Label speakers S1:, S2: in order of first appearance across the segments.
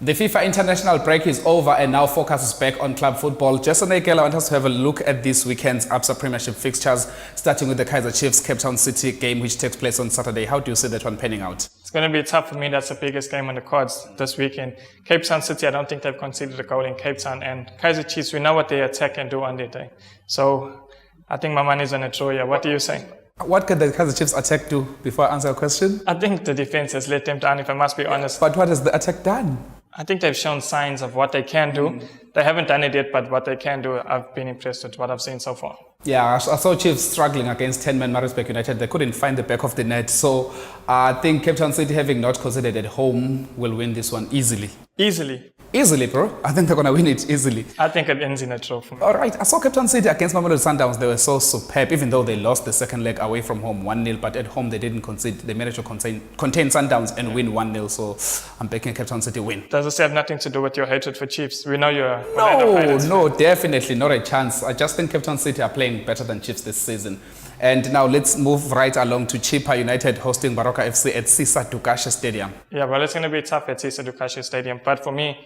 S1: The FIFA international break is over and now focus is back on club football. Just Nagel, I want us to have a look at this weekend's Absa Premiership fixtures, starting with the Kaizer Chiefs Cape Town City game, which takes place on Saturday. How do you see that one panning out?
S2: It's going to be tough for me. That's the biggest game on the cards this weekend. Cape Town City, I don't think they've conceded a goal in Cape Town. And Kaizer Chiefs, we know what they attack and do on their day. So I think my money's on a draw here. What do you say?
S1: What can the Kaizer Chiefs attack do before I answer your question?
S2: I think the defense has let them down, if I must be honest.
S1: But what has the attack done?
S2: I think they've shown signs of what they can do. They haven't done it yet, but what they can do, I've been impressed with what I've seen so far.
S1: Yeah, I saw Chiefs struggling against 10-man Maritzburg United. They couldn't find the back of the net. So I think Cape Town City, having not conceded at home, will win this one easily.
S2: Easily?
S1: Easily, bro. I think they're going to win it easily.
S2: I think it ends in a draw for me.
S1: All right. I saw Cape Town City against Mamelodi Sundowns. They were so superb, even though they lost the second leg away from home 1-0. But at home, they didn't concede. They managed to contain Sundowns and win 1-0. So I'm backing Cape Town City win.
S2: Does this have nothing to do with your hatred for Chiefs? We know you're a
S1: No, definitely not a chance. I just think Cape Town City are playing better than Chiefs this season. And now let's move right along to Chippa United hosting Baroka FC at Sisa Dukashe Stadium.
S2: Yeah, well, it's going to be tough at Sisa Dukashe Stadium. But for me,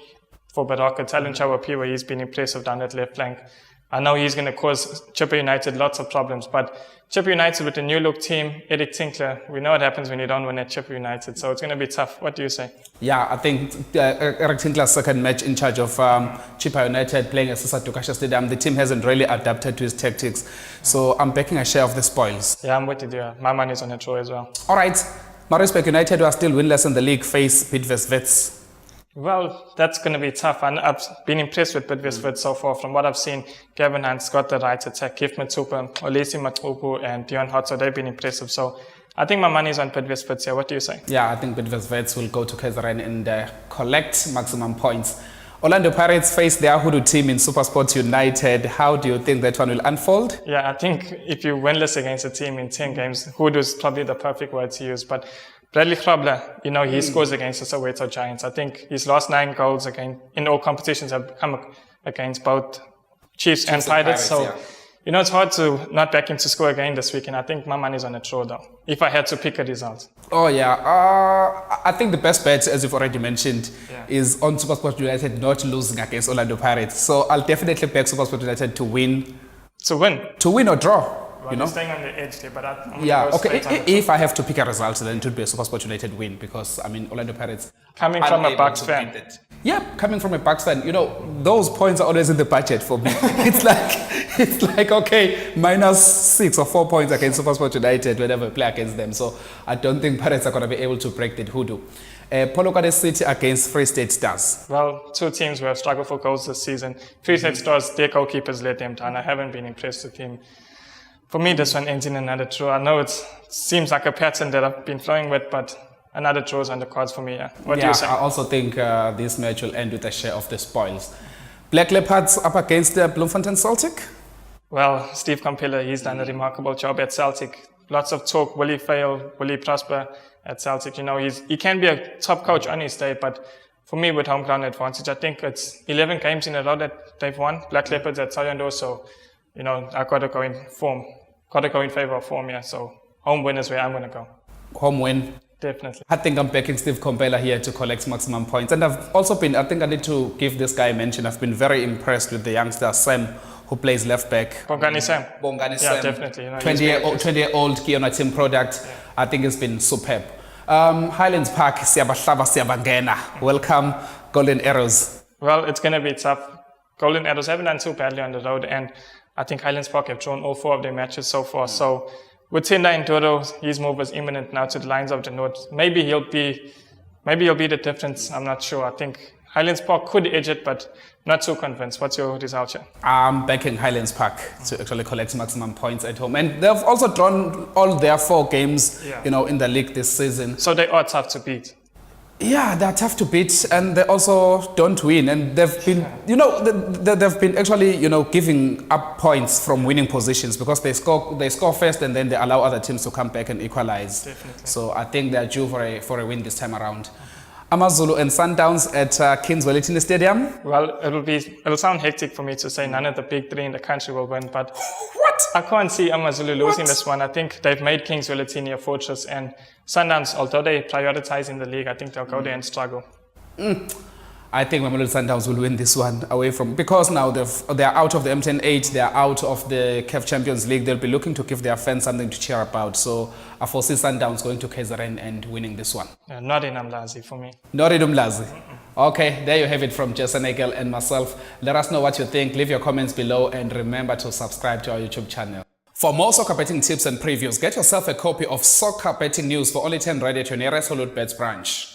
S2: for Baroka, Talon Chawapiwa, he's been impressive down that left flank. I know he's going to cause Chippa United lots of problems, but Chippa United with a new look team, Eric Tinkler, we know what happens when you don't win at Chippa United, so it's going to be tough. What do you say? Yeah,
S1: I think Eric Tinkler's second match in charge of Chippa United playing at Sisa Dukashe Stadium, the team hasn't really adapted to his tactics, so I'm backing a share of the spoils.
S2: Yeah, I'm with you there. My money's on a draw as well.
S1: All right, Maritzburg United, who are still winless in the league, face Bidvest Wits.
S2: Well, that's going to be tough. And I've been impressed with Bidvest Wits so far. From what I've seen, Gavin Hunt's got the right attack. Kif Matupa, Olesi Matupu, and Dion Hotso, they've been impressive. So I think my money's on Bidvest Wits here. What do you say?
S1: Yeah, I think Bidvest Wits will go to KZN and collect maximum points. Orlando Pirates face their hoodoo team in SuperSport United. How do you think that one will unfold?
S2: Yeah, I think if you winless against a team in 10 games, hoodoo is probably the perfect word to use. But Bradley Grobler, he scores against the Soweto Giants. I think his last 9 goals in all competitions have come against both Chiefs and Pirates. So, it's hard to not back him to score again this weekend. I think my money's on a draw, though, if I had to pick a result.
S1: Oh, yeah. I think the best bet, as you've already mentioned, is on SuperSport United not losing against Orlando Pirates. So I'll definitely back SuperSport United to win.
S2: To win?
S1: To win or draw.
S2: You're staying on the edge there, but I'm
S1: okay. If I have to pick a result, then it would be a SuperSport United win because Orlando Pirates.
S2: Coming from a Bucks fan.
S1: Yeah, coming from a Bucks fan, those points are always in the budget for me. it's like okay, -6 or 4 points against SuperSport United whenever I play against them. So I don't think Pirates are going to be able to break that hoodoo. Polokwane City against Free State Stars.
S2: Well, 2 teams who have struggled for goals this season. Free State Stars, their goalkeepers let them down. I haven't been impressed with him. For me, this one ends in another draw. I know it seems like a pattern that I've been flowing with, but another draw is on the cards for me. Yeah. What do you say?
S1: I also think this match will end with a share of the spoils. Black Leopards up against Bloemfontein Celtic?
S2: Well, Steve Compella, he's done a remarkable job at Celtic. Lots of talk, will he fail, will he prosper at Celtic? He can be a top coach on his day, but for me, with home ground advantage, I think it's 11 games in a row that they've won. Black Leopards at Soyondo, so I've got to go in form. Got to go in favor of form, yeah. So home win is where I'm going to go.
S1: Home win?
S2: Definitely.
S1: I think I'm backing Steve Compella here to collect maximum points. And I've also I think I need to give this guy a mention. I've been very impressed with the youngster Sam, who plays left back.
S2: Bongani Sam.
S1: Sam.
S2: Definitely.
S1: 20-year-old Kiona team product. Yeah. I think it's been superb. Highlands Park, Siyabangena. Welcome, Golden Arrows.
S2: Well, it's going to be tough. Golden Arrows haven't done too badly on the road, and I think Highlands Park have drawn all 4 of their matches so far. So with Tinda Ndoro, his move is imminent now to the Lions of the North. Maybe he'll be the difference. I'm not sure. I think Highlands Park could edge it, but not too convinced. What's your result here?
S1: I'm backing Highlands Park to actually collect maximum points at home. And they've also drawn all their 4 games, in the league this season.
S2: So they are tough to beat.
S1: Yeah, they're tough to beat, and they also don't win. And they've been, they've been actually, giving up points from winning positions because they score first, and then they allow other teams to come back and equalize.
S2: Definitely.
S1: So I think they're due for a win this time around. Amazulu and Sundowns at Kingswell Stadium.
S2: Well, it'll sound hectic for me to say none of the big 3 in the country will win, but
S1: what?
S2: I can't see Amazulu losing this one. I think they've made Kingswell a fortress, and Sundowns, although they prioritize in the league, I think they'll go there and struggle.
S1: I think Mamelodi Sundowns will win this one away from, because now they're out of the M10-8, they're out of the CAF Champions League. They'll be looking to give their fans something to cheer about. So I foresee Sundowns going to Kaizer and winning this one.
S2: Not in Umlazi for me.
S1: Not in Umlazi. Okay, there you have it from Jason Nagel and myself. Let us know what you think. Leave your comments below and remember to subscribe to our YouTube channel. For more soccer betting tips and previews, get yourself a copy of Soccer Betting News for only 10 Rand at your nearest Hollywood Bets branch.